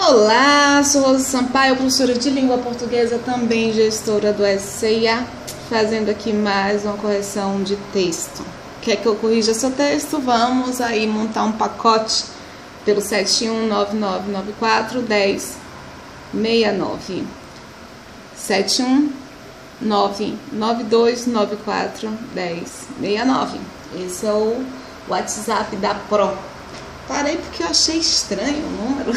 Olá, sou Rosa Sampaio, professora de língua portuguesa, também gestora do SCIA, fazendo aqui mais uma correção de texto. Quer que eu corrija seu texto? Vamos aí montar um pacote pelo 7199941069. 71992941069. Esse é o WhatsApp da Pro. Parei porque eu achei estranho o número.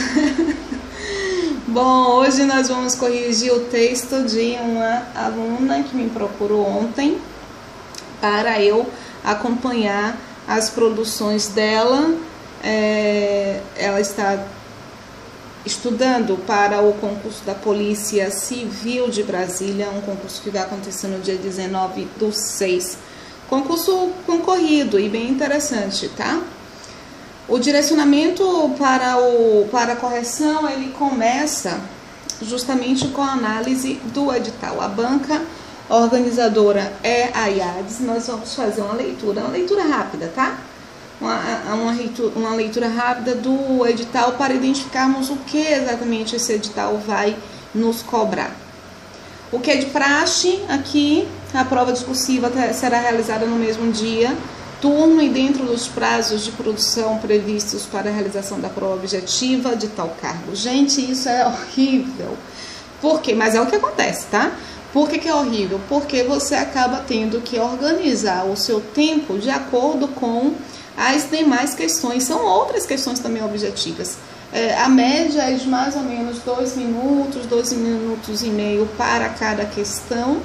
Bom, hoje nós vamos corrigir o texto de uma aluna que me procurou ontem para eu acompanhar as produções dela. Ela está estudando para o concurso da Polícia Civil de Brasília, um concurso que vai acontecer no dia 19/6. Concurso concorrido e bem interessante, tá? O direcionamento para a correção, ele começa justamente com a análise do edital. A banca organizadora é a IADES. Nós vamos fazer uma leitura rápida, tá? Uma leitura rápida do edital para identificarmos o que exatamente esse edital vai nos cobrar. O que é de praxe aqui, a prova discursiva será realizada no mesmo dia, turno e dentro dos prazos de produção previstos para a realização da prova objetiva de tal cargo. Gente, isso é horrível. Por quê? Mas é o que acontece, tá? Por que é horrível? Porque você acaba tendo que organizar o seu tempo de acordo com as demais questões. São outras questões também objetivas. A média é de mais ou menos 2 minutos, 2 minutos e meio para cada questão.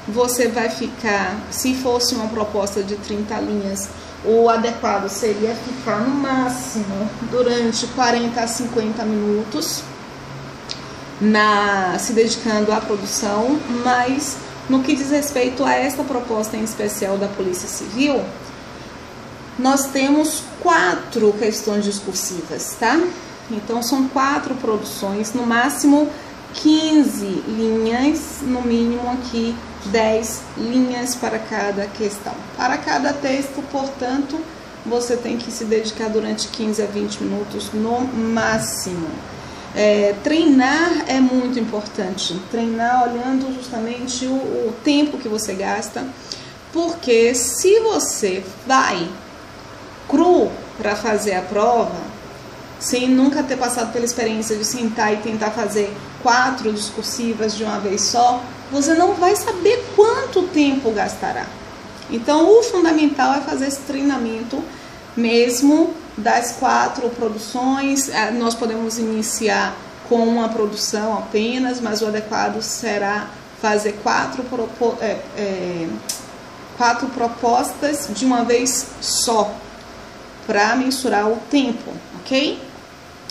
Você vai ficar, se fosse uma proposta de 30 linhas, o adequado seria ficar no máximo durante 40 a 50 minutos se dedicando à produção, mas no que diz respeito a esta proposta em especial da Polícia Civil, nós temos 4 questões discursivas, tá? Então são 4 produções, no máximo 15 linhas, no mínimo aqui 10 linhas para cada questão. Para cada texto, portanto, você tem que se dedicar durante 15 a 20 minutos no máximo. Treinar é muito importante. Treinar olhando justamente o tempo que você gasta, porque se você vai cru para fazer a prova, sem nunca ter passado pela experiência de sentar e tentar fazer 4 discursivas de uma vez só, você não vai saber quanto tempo gastará. Então, o fundamental é fazer esse treinamento mesmo das 4 produções. Nós podemos iniciar com uma produção apenas, mas o adequado será fazer 4 propostas de uma vez só, para mensurar o tempo, ok?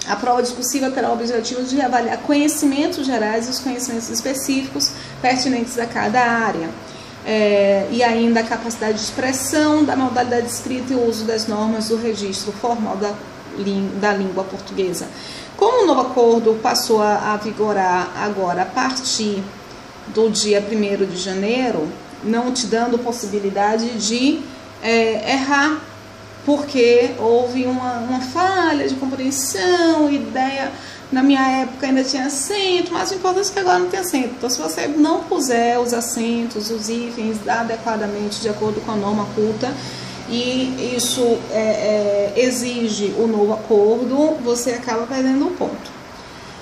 A prova discursiva terá o objetivo de avaliar conhecimentos gerais e os conhecimentos específicos pertinentes a cada área. E ainda a capacidade de expressão da modalidade escrita e o uso das normas do registro formal da língua portuguesa. Como o novo acordo passou a vigorar agora a partir do dia 1º de janeiro, não te dando possibilidade de errar, porque houve uma falha de compreensão, ideia, na minha época ainda tinha acento, mas o importante é que agora não tem acento. Então, se você não puser os acentos, os hífens adequadamente, de acordo com a norma culta, e isso exige o novo acordo, você acaba perdendo o ponto.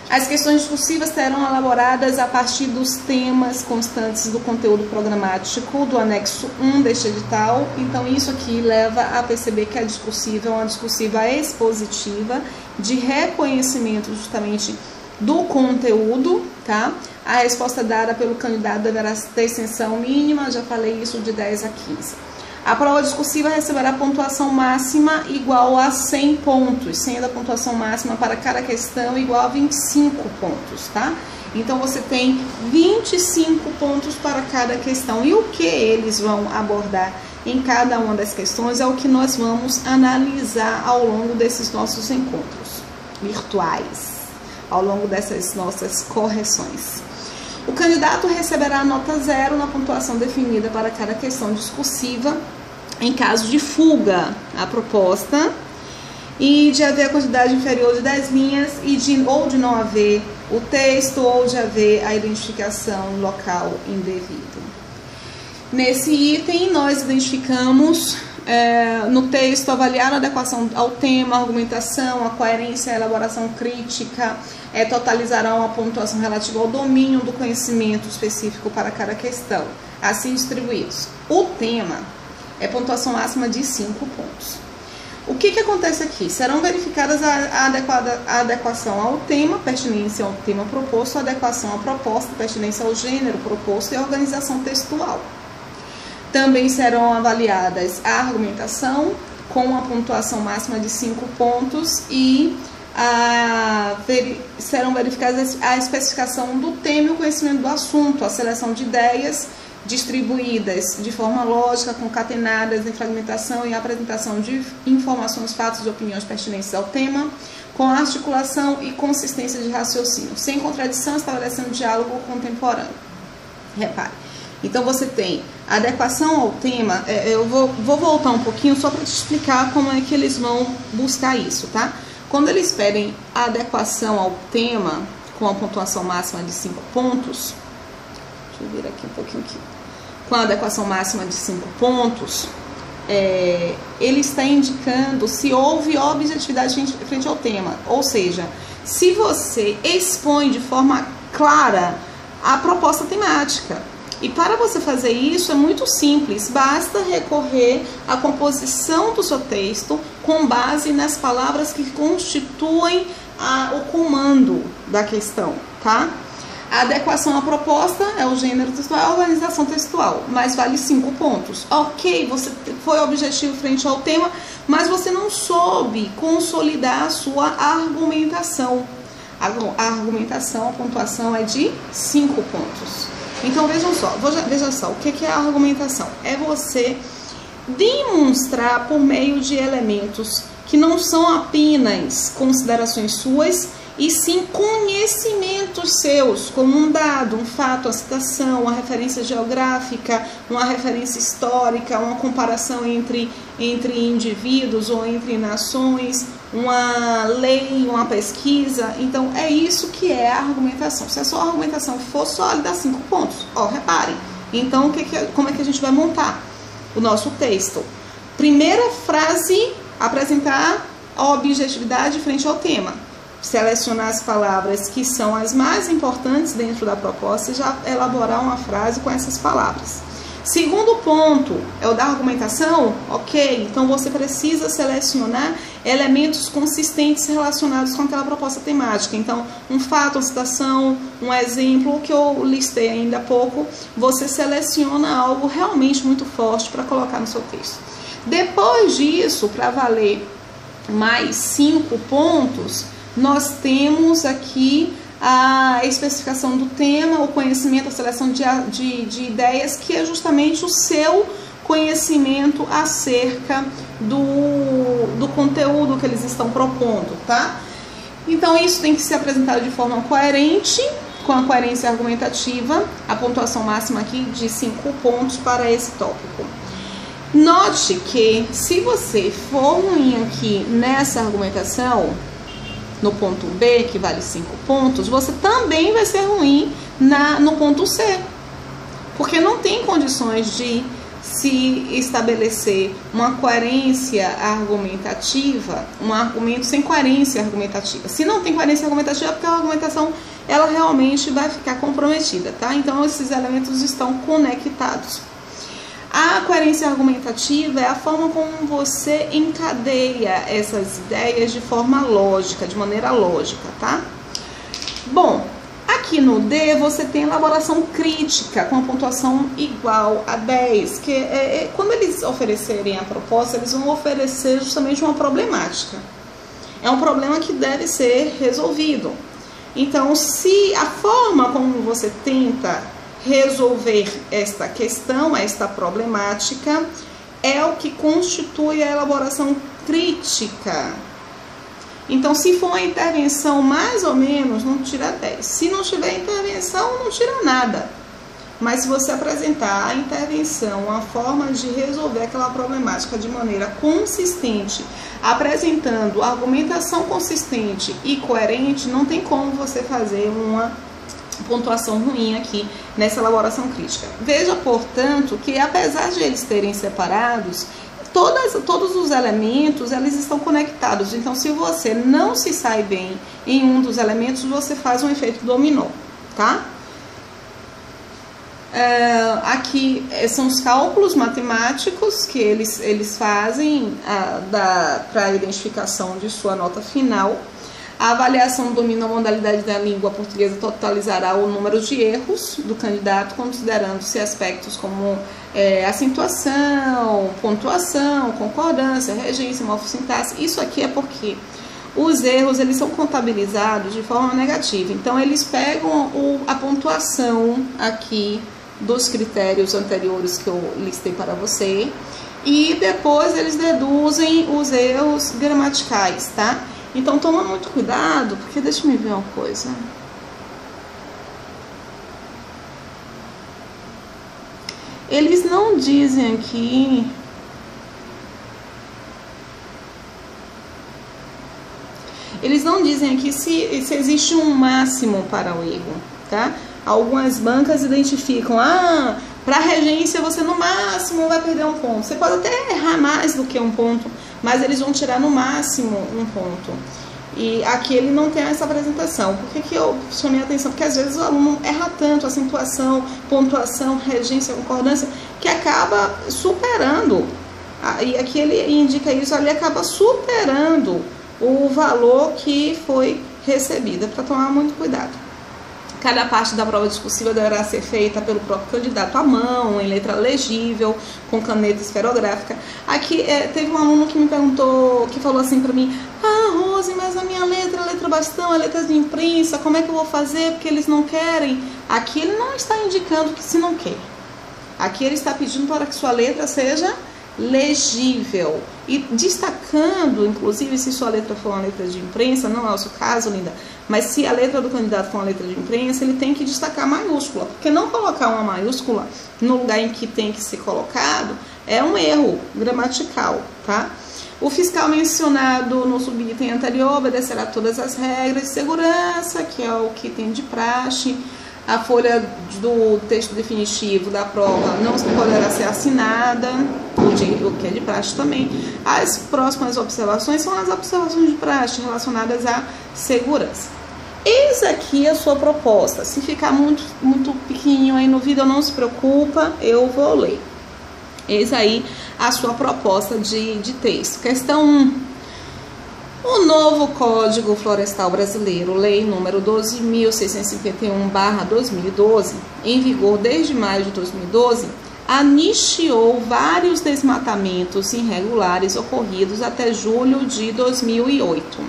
As questões discursivas serão elaboradas a partir dos temas constantes do conteúdo programático do anexo 1 deste edital. Então, isso aqui leva a perceber que a discursiva é uma discursiva expositiva, de reconhecimento justamente do conteúdo, tá? A resposta dada pelo candidato deverá ter extensão mínima, já falei isso, de 10 a 15. A prova discursiva receberá pontuação máxima igual a 100 pontos, sendo a pontuação máxima para cada questão igual a 25 pontos, tá? Então, você tem 25 pontos para cada questão. E o que eles vão abordar em cada uma das questões é o que nós vamos analisar ao longo desses nossos encontros virtuais, ao longo dessas nossas correções. O candidato receberá nota 0 na pontuação definida para cada questão discursiva em caso de fuga à proposta e de haver a quantidade inferior de 10 linhas ou de não haver o texto ou de haver a identificação local indevido. Nesse item nós identificamos no texto avaliar a adequação ao tema, a argumentação, a coerência, a elaboração crítica, totalizarão a pontuação relativa ao domínio do conhecimento específico para cada questão, assim distribuídos. O tema é pontuação máxima de 5 pontos. O que acontece aqui? Serão verificadas a adequação ao tema, pertinência ao tema proposto, a adequação à proposta, pertinência ao gênero proposto e a organização textual. Também serão avaliadas a argumentação com a pontuação máxima de 5 pontos e serão verificadas a especificação do tema e o conhecimento do assunto, a seleção de ideias distribuídas de forma lógica, concatenadas em fragmentação e apresentação de informações, fatos e opiniões pertinentes ao tema, com articulação e consistência de raciocínio, sem contradição, estabelecendo diálogo contemporâneo. Repare. Então, você tem adequação ao tema. Eu vou voltar um pouquinho só para te explicar como é que eles vão buscar isso, tá? Quando eles pedem a adequação ao tema com a pontuação máxima de 5 pontos, deixa eu vir aqui um pouquinho aqui. Com a adequação máxima de 5 pontos, ele está indicando se houve objetividade frente ao tema. Ou seja, se você expõe de forma clara a proposta temática. E para você fazer isso é muito simples, basta recorrer à composição do seu texto com base nas palavras que constituem o comando da questão, tá? A adequação à proposta é o gênero textual, a organização textual, mas vale 5 pontos. Ok, você foi objetivo frente ao tema, mas você não soube consolidar a sua argumentação. A argumentação, a pontuação é de 5 pontos. Então, veja só, o que é a argumentação? É você demonstrar por meio de elementos que não são apenas considerações suas, e sim conhecimentos seus, como um dado, um fato, uma citação, uma referência geográfica, uma referência histórica, uma comparação entre indivíduos ou entre nações, uma lei, uma pesquisa. Então, é isso que é a argumentação. Se a sua argumentação for sólida, dá 5 pontos. Ó, reparem. Então, como é que a gente vai montar o nosso texto? Primeira frase, apresentar a objetividade frente ao tema. Selecionar as palavras que são as mais importantes dentro da proposta e já elaborar uma frase com essas palavras. Segundo ponto é o da argumentação. Ok, então você precisa selecionar elementos consistentes relacionados com aquela proposta temática. Então, um fato, uma citação, um exemplo, que eu listei ainda há pouco, você seleciona algo realmente muito forte para colocar no seu texto. Depois disso, para valer mais 5 pontos, nós temos aqui a especificação do tema, o conhecimento, a seleção de ideias, que é justamente o seu conhecimento acerca do conteúdo que eles estão propondo, tá? Então, isso tem que ser apresentado de forma coerente, com a coerência argumentativa, a pontuação máxima aqui de 5 pontos para esse tópico. Note que, se você for ruim aqui nessa argumentação, no ponto B, que vale 5 pontos, você também vai ser ruim no ponto C, porque não tem condições de se estabelecer uma coerência argumentativa, um argumento sem coerência argumentativa. Se não tem coerência argumentativa, é porque a argumentação ela realmente vai ficar comprometida, tá? Então, esses elementos estão conectados. A coerência argumentativa é a forma como você encadeia essas ideias de forma lógica, de maneira lógica, tá? Bom, aqui no D você tem elaboração crítica com a pontuação igual a 10, que quando eles oferecerem a proposta, eles vão oferecer justamente uma problemática. É um problema que deve ser resolvido. Então, se a forma como você tenta resolver esta questão, esta problemática, é o que constitui a elaboração crítica. Então, se for uma intervenção mais ou menos, não tira 10. Se não tiver intervenção, não tira nada. Mas se você apresentar a intervenção, a forma de resolver aquela problemática de maneira consistente, apresentando argumentação consistente e coerente, não tem como você fazer uma pontuação ruim aqui nessa elaboração crítica. Veja, portanto, que apesar de eles terem separados, todos os elementos, eles estão conectados. Então, se você não se sai bem em um dos elementos, você faz um efeito dominó, tá? Aqui são os cálculos matemáticos que eles fazem para a identificação de sua nota final. A avaliação do domínio da modalidade da língua portuguesa totalizará o número de erros do candidato, considerando-se aspectos como acentuação, pontuação, concordância, regência, morfossintaxe. Isso aqui é porque os erros eles são contabilizados de forma negativa. Então, eles pegam a pontuação aqui dos critérios anteriores que eu listei para você e depois eles deduzem os erros gramaticais, tá? Então, toma muito cuidado, porque deixa eu ver uma coisa. Eles não dizem aqui... Eles não dizem aqui se existe um máximo para o erro, tá? Algumas bancas identificam, para regência você no máximo vai perder um ponto. Você pode até errar mais do que um ponto, mas eles vão tirar no máximo um ponto. E aqui ele não tem essa apresentação. Por que eu chamei a atenção? Porque às vezes o aluno erra tanto, acentuação, pontuação, regência, concordância, que acaba superando. E aqui ele indica isso, ele acaba superando o valor que foi recebido. É para tomar muito cuidado. Cada parte da prova discursiva deverá ser feita pelo próprio candidato à mão, em letra legível, com caneta esferográfica. Aqui teve um aluno que me perguntou, que falou assim para mim: Rose, mas a minha letra, letra bastão, é letra de imprensa, como é que eu vou fazer? Porque eles não querem. Aqui ele não está indicando que se não quer. Aqui ele está pedindo para que sua letra seja legível e destacando, inclusive, se sua letra for uma letra de imprensa, não é o seu caso, linda, mas se a letra do candidato for uma letra de imprensa, ele tem que destacar maiúscula, porque não colocar uma maiúscula no lugar em que tem que ser colocado é um erro gramatical, tá? O fiscal mencionado no subitem anterior obedecerá todas as regras de segurança, que é o que tem de praxe. A folha do texto definitivo da prova não poderá ser assinada, o que é de praxe também. As próximas observações são as observações de praxe relacionadas à segurança. Eis aqui a sua proposta. Se ficar muito pequenininho aí no vídeo, não se preocupa, eu vou ler. Eis aí a sua proposta de texto. Questão 1. O novo Código Florestal Brasileiro, Lei número 12.651/2012, em vigor desde maio de 2012, anistiou vários desmatamentos irregulares ocorridos até julho de 2008.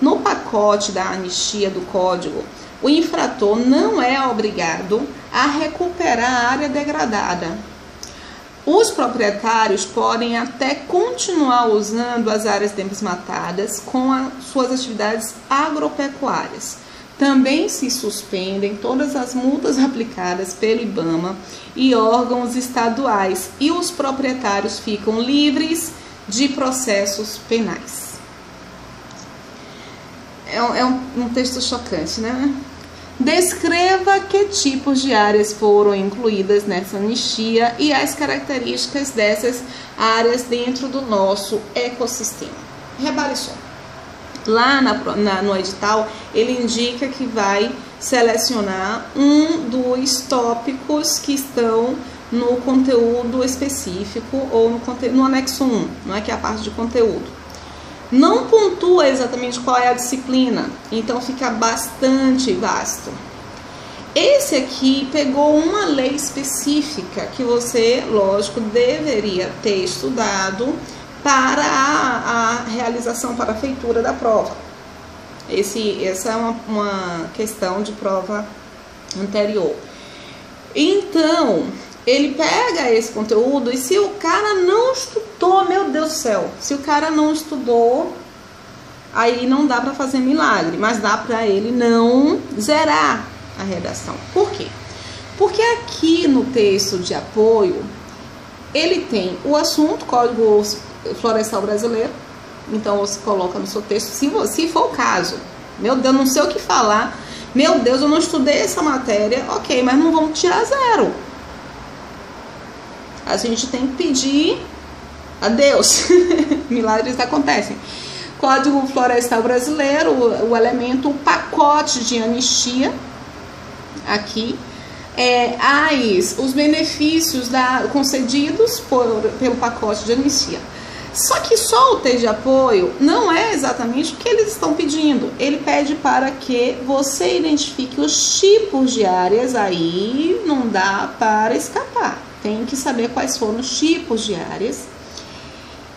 No pacote da anistia do Código, o infrator não é obrigado a recuperar a área degradada. Os proprietários podem até continuar usando as áreas desmatadas com suas atividades agropecuárias. Também se suspendem todas as multas aplicadas pelo IBAMA e órgãos estaduais, e os proprietários ficam livres de processos penais. É um texto chocante, né? Descreva que tipos de áreas foram incluídas nessa anistia e as características dessas áreas dentro do nosso ecossistema. Repare só. Lá no edital, ele indica que vai selecionar um dos tópicos que estão no conteúdo específico ou no anexo 1, não é que é a parte de conteúdo. Não pontua exatamente qual é a disciplina, então fica bastante vasto. Esse aqui pegou uma lei específica que você, lógico, deveria ter estudado para a realização, para a feitura da prova. Essa é uma questão de prova anterior. Então, ele pega esse conteúdo e se o cara não estudou, meu Deus do céu, se o cara não estudou, aí não dá para fazer milagre, mas dá para ele não zerar a redação. Por quê? Porque aqui no texto de apoio, ele tem o assunto, Código Florestal Brasileiro. Então você coloca no seu texto, se for o caso. Meu Deus, não sei o que falar. Meu Deus, eu não estudei essa matéria. Ok, mas não vamos tirar 0. A gente tem que pedir a Deus. Milagres acontecem. Código Florestal Brasileiro, o elemento, o pacote de anistia. Aqui. Os benefícios concedidos pelo pacote de anistia. Só que só o texto de apoio não é exatamente o que eles estão pedindo. Ele pede para que você identifique os tipos de áreas, aí não dá para escapar. Tem que saber quais foram os tipos de áreas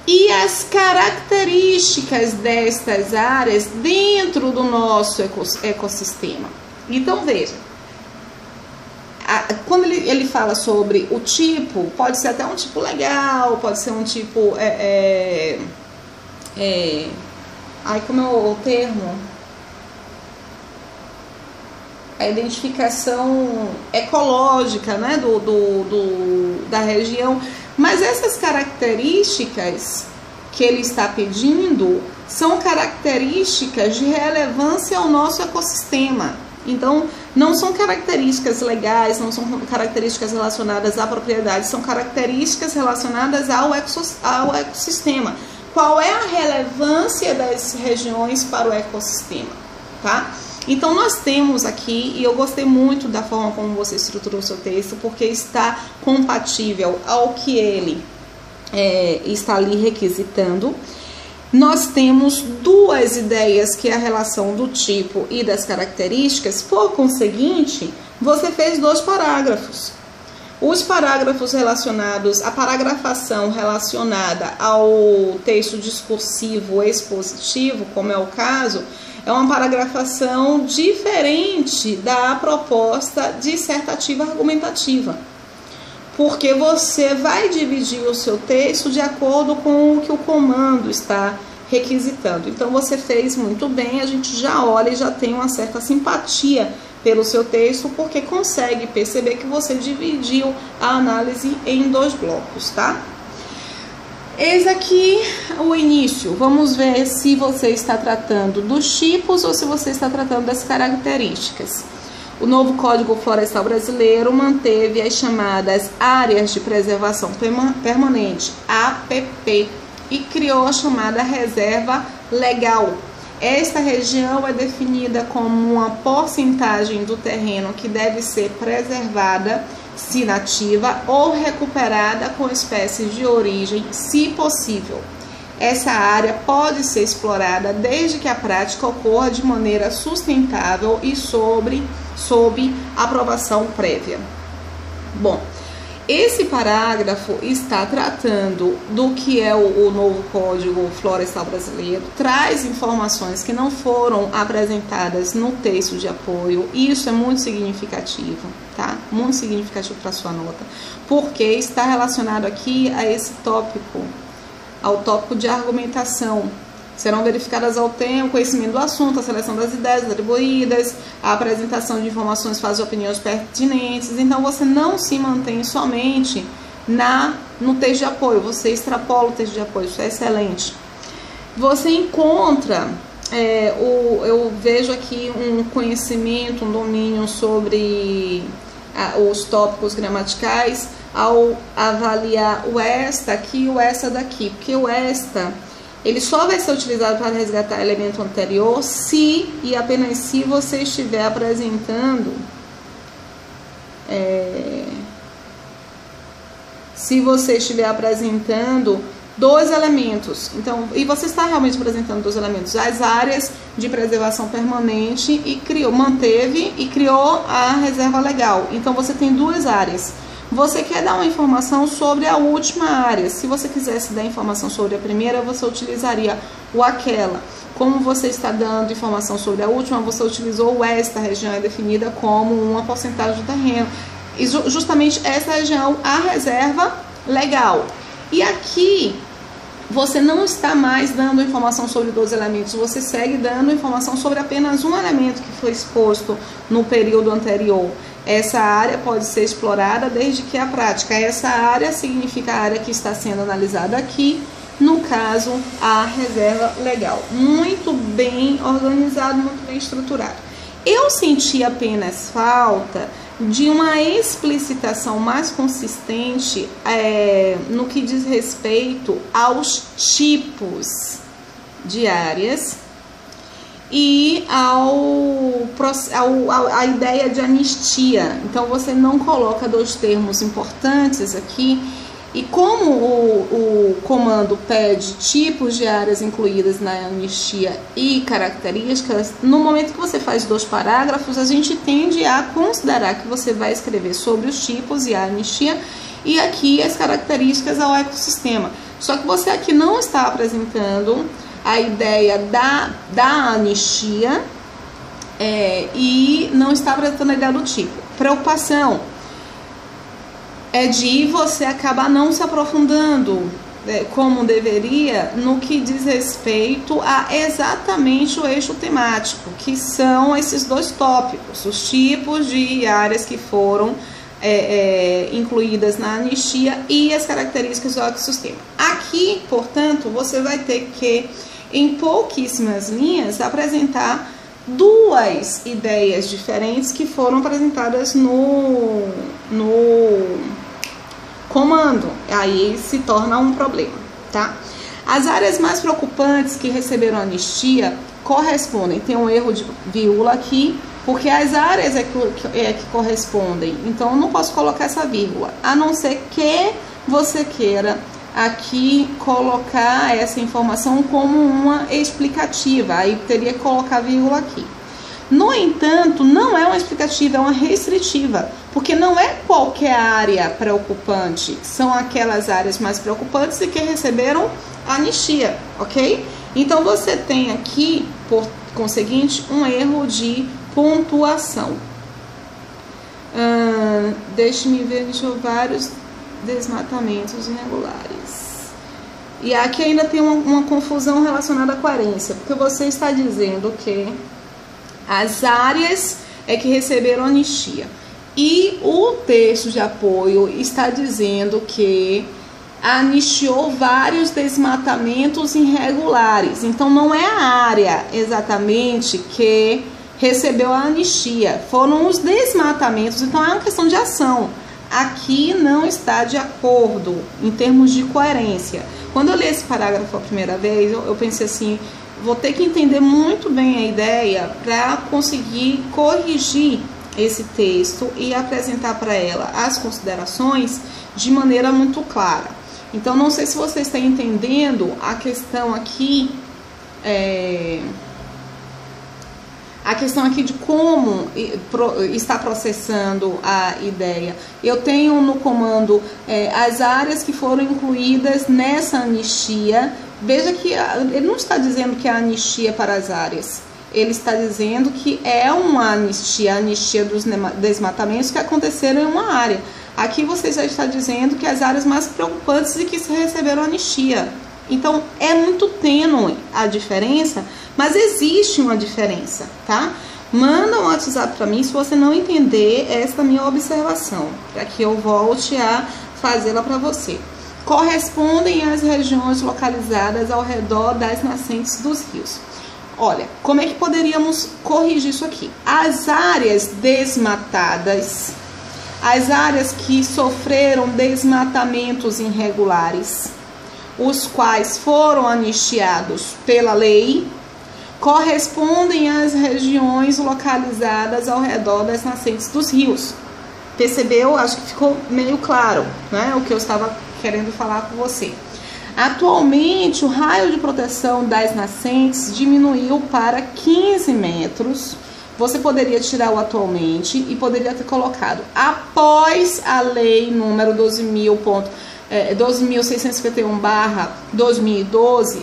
e as características destas áreas dentro do nosso ecossistema. Então, veja. Quando ele fala sobre o tipo, pode ser até um tipo legal, pode ser um tipo, como é o termo? A identificação ecológica, né, da região. Mas essas características que ele está pedindo são características de relevância ao nosso ecossistema. Então, não são características legais, não são características relacionadas à propriedade, são características relacionadas ao ecossistema. Qual é a relevância das regiões para o ecossistema, tá? Então, nós temos aqui, e eu gostei muito da forma como você estruturou o seu texto, porque está compatível ao que ele está ali requisitando. Nós temos duas ideias, que é a relação do tipo e das características. Por conseguinte, você fez 2 parágrafos. Os parágrafos relacionados, a paragrafação relacionada ao texto discursivo expositivo, como é o caso, é uma paragrafação diferente da proposta dissertativa argumentativa. Porque você vai dividir o seu texto de acordo com o que o comando está requisitando. Então, você fez muito bem, a gente já olha e já tem uma certa simpatia pelo seu texto, porque consegue perceber que você dividiu a análise em 2 blocos, tá? Eis aqui o início. Vamos ver se você está tratando dos tipos ou se você está tratando das características. O novo Código Florestal Brasileiro manteve as chamadas Áreas de Preservação Permanente, APP, e criou a chamada Reserva Legal. Esta região é definida como uma porcentagem do terreno que deve ser preservada, se nativa, ou recuperada com espécies de origem, se possível. Essa área pode ser explorada desde que a prática ocorra de maneira sustentável e sob aprovação prévia. Bom, esse parágrafo está tratando do que é o novo Código Florestal Brasileiro, traz informações que não foram apresentadas no texto de apoio. Isso é muito significativo, tá? Muito significativo para sua nota, porque está relacionado aqui a esse tópico, ao tópico de argumentação. Serão verificadas ao tempo o conhecimento do assunto, a seleção das ideias atribuídas, a apresentação de informações, fases e opiniões pertinentes. Então, você não se mantém somente no texto de apoio, você extrapola o texto de apoio, isso é excelente. Você encontra, eu vejo aqui um conhecimento, um domínio sobre os tópicos gramaticais, ao avaliar o esta aqui e o esta daqui, porque o esta ele só vai ser utilizado para resgatar elemento anterior se e apenas se você estiver apresentando dois elementos. Então, e você está realmente apresentando 2 elementos, as áreas de preservação permanente, e manteve e criou a reserva legal. Então, você tem 2 áreas. Você quer dar uma informação sobre a última área. Se você quisesse dar informação sobre a primeira, você utilizaria o aquela. Como você está dando informação sobre a última, você utilizou o esta região é definida como uma porcentagem do terreno. E justamente essa região, a reserva legal. E aqui você não está mais dando informação sobre 12 elementos, você segue dando informação sobre apenas um elemento que foi exposto no período anterior. Essa área pode ser explorada desde que a prática. Essa área significa a área que está sendo analisada aqui, no caso, a reserva legal. Muito bem organizado, muito bem estruturado. Eu senti apenas falta de uma explicitação mais consistente no que diz respeito aos tipos de áreas e a ideia de anistia. Então, você não coloca dois termos importantes aqui. E como o comando pede tipos de áreas incluídas na anistia e características, no momento que você faz 2 parágrafos, a gente tende a considerar que você vai escrever sobre os tipos e a anistia e aqui as características ao ecossistema. Só que você aqui não está apresentando a ideia da anistia e não está apresentando a ideia do tipo. Preocupação é de você acabar não se aprofundando como deveria no que diz respeito a exatamente o eixo temático, que são esses 2 tópicos, os tipos de áreas que foram incluídas na anistia e as características do ecossistema. Aqui, portanto, você vai ter que, em pouquíssimas linhas, apresentar 2 ideias diferentes que foram apresentadas no comando. Aí se torna um problema, tá? As áreas mais preocupantes que receberam anistia correspondem, tem um erro de vírgula aqui, porque as áreas que correspondem, então eu não posso colocar essa vírgula, a não ser que você queira aqui colocar essa informação como uma explicativa, aí teria que colocar vírgula aqui. No entanto, não é uma explicativa, é uma restritiva, porque não é qualquer área preocupante, são aquelas áreas mais preocupantes e que receberam anistia, ok? Então, você tem aqui, por conseguinte, um erro de pontuação. Deixe-me ver, vários desmatamentos irregulares. E aqui ainda tem uma confusão relacionada à coerência, porque você está dizendo que as áreas que receberam anistia. E o texto de apoio está dizendo que anistiou vários desmatamentos irregulares. Então, não é a área exatamente que recebeu a anistia, foram os desmatamentos. Então, é uma questão de ação. Aqui não está de acordo em termos de coerência. Quando eu li esse parágrafo a primeira vez, eu pensei assim, vou ter que entender muito bem a ideia para conseguir corrigir esse texto e apresentar para ela as considerações de maneira muito clara. Então, não sei se você está entendendo a questão aqui, de como está processando a ideia. Eu tenho no comando as áreas que foram incluídas nessa anistia. Veja que ele não está dizendo que é a anistia para as áreas. Ele está dizendo que é uma anistia, a anistia dos desmatamentos que aconteceram em uma área. Aqui você já está dizendo que as áreas mais preocupantes e que se receberam anistia. Então, é muito tênue a diferença, mas existe uma diferença, tá? Manda um WhatsApp para mim se você não entender essa minha observação, para que eu volte a fazê-la para você. Correspondem às regiões localizadas ao redor das nascentes dos rios. Olha, como é que poderíamos corrigir isso aqui? As áreas desmatadas, as áreas que sofreram desmatamentos irregulares, os quais foram anistiados pela lei, correspondem às regiões localizadas ao redor das nascentes dos rios. Percebeu? Acho que ficou meio claro, né, o que eu estava querendo falar com você. Atualmente, o raio de proteção das nascentes diminuiu para 15 metros. Você poderia tirar o atualmente e poderia ter colocado após a lei número 12.651/2012,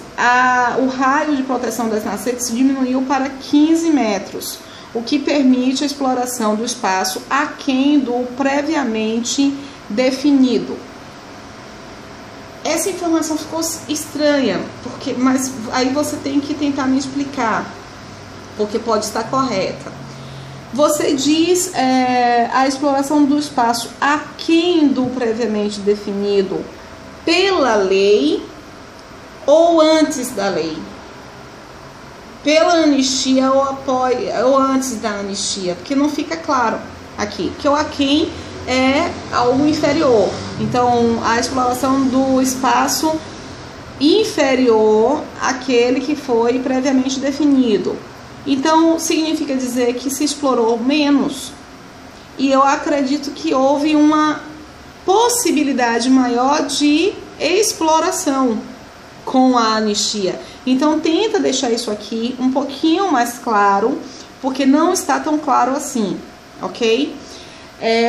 o raio de proteção das nascentes diminuiu para 15 metros, o que permite a exploração do espaço aquém do previamente definido. essa informação ficou estranha, mas aí você tem que tentar me explicar, porque pode estar correta. Você diz a exploração do espaço aquém do previamente definido pela lei ou antes da lei? Pela anistia ou antes da anistia? Porque não fica claro aqui, que o aquém é algo inferior. Então, a exploração do espaço inferior àquele que foi previamente definido. Então, significa dizer que se explorou menos. E eu acredito que houve uma possibilidade maior de exploração com a anistia. Então, tenta deixar isso aqui um pouquinho mais claro, porque não está tão claro assim, ok?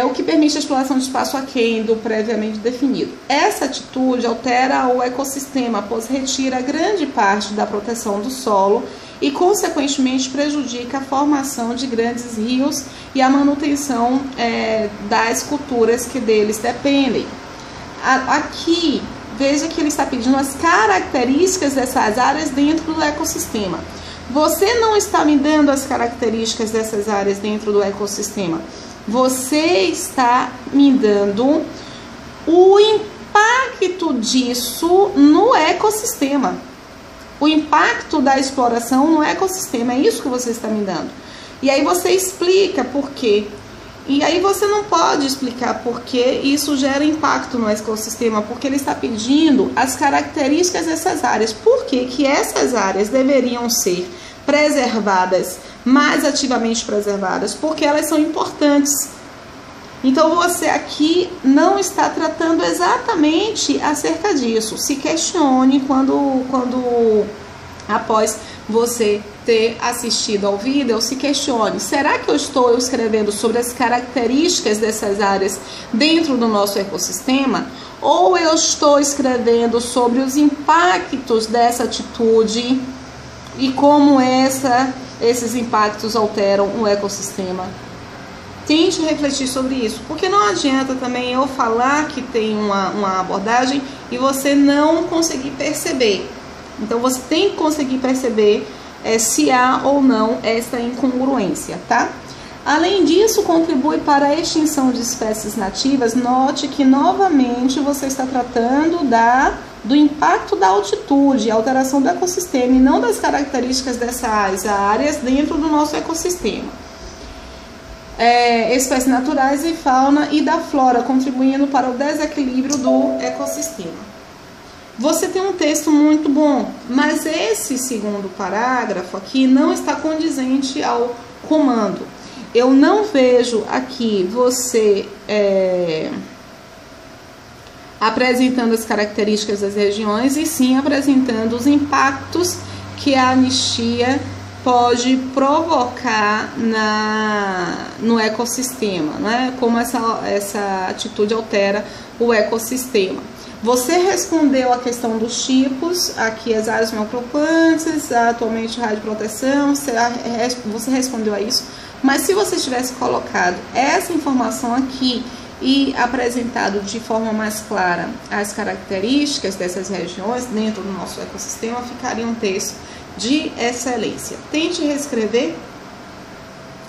O que permite a exploração de espaço aquém do previamente definido. Essa atitude altera o ecossistema, pois retira grande parte da proteção do solo e, consequentemente, prejudica a formação de grandes rios e a manutenção das culturas que deles dependem. Aqui, veja que ele está pedindo as características dessas áreas dentro do ecossistema. Você não está me dando as características dessas áreas dentro do ecossistema. Você está me dando o impacto disso no ecossistema. O impacto da exploração no ecossistema. É isso que você está me dando. E aí você explica por quê. E aí você não pode explicar por que isso gera impacto no ecossistema, porque ele está pedindo as características dessas áreas. Por que essas áreas deveriam ser preservadas, mais ativamente preservadas? Porque elas são importantes. Então você aqui não está tratando exatamente acerca disso. Se questione quando após você ter assistido ao vídeo, se questione: será que eu estou escrevendo sobre as características dessas áreas dentro do nosso ecossistema? Ou eu estou escrevendo sobre os impactos dessa atitude e como esses impactos alteram o ecossistema? Tente refletir sobre isso, porque não adianta também eu falar que tem uma abordagem e você não conseguir perceber. Então você tem que conseguir perceber se há ou não essa incongruência, tá? Além disso, contribui para a extinção de espécies nativas. Note que novamente você está tratando do impacto da altitude, alteração do ecossistema, e não das características dessas áreas dentro do nosso ecossistema. Espécies naturais e fauna e da flora, contribuindo para o desequilíbrio do ecossistema. Você tem um texto muito bom, mas esse segundo parágrafo aqui não está condizente ao comando. Eu não vejo aqui você apresentando as características das regiões, e sim apresentando os impactos que a anistia pode provocar no ecossistema, né? Como essa atitude altera o ecossistema. Você respondeu a questão dos tipos, aqui as áreas não ocupantes, atualmente rádio de proteção, você respondeu a isso, mas se você tivesse colocado essa informação aqui e apresentado de forma mais clara as características dessas regiões dentro do nosso ecossistema, ficaria um texto de excelência. Tente reescrever,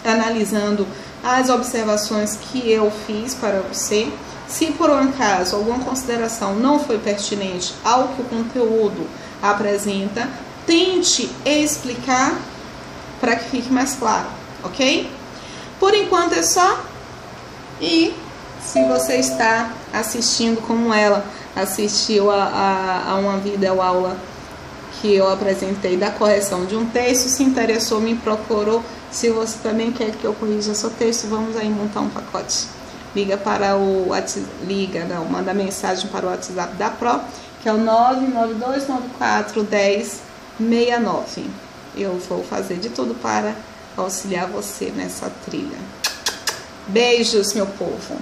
analisando as observações que eu fiz para você. Se por um acaso alguma consideração não foi pertinente ao que o conteúdo apresenta, tente explicar para que fique mais claro, ok? Por enquanto é só. E se você está assistindo como ela assistiu a uma videoaula que eu apresentei da correção de um texto, se interessou, me procurou. Se você também quer que eu corrija seu texto, vamos aí montar um pacote. Manda mensagem para o WhatsApp da Pro, que é o 992941069. Eu vou fazer de tudo para auxiliar você nessa trilha. Beijos, meu povo!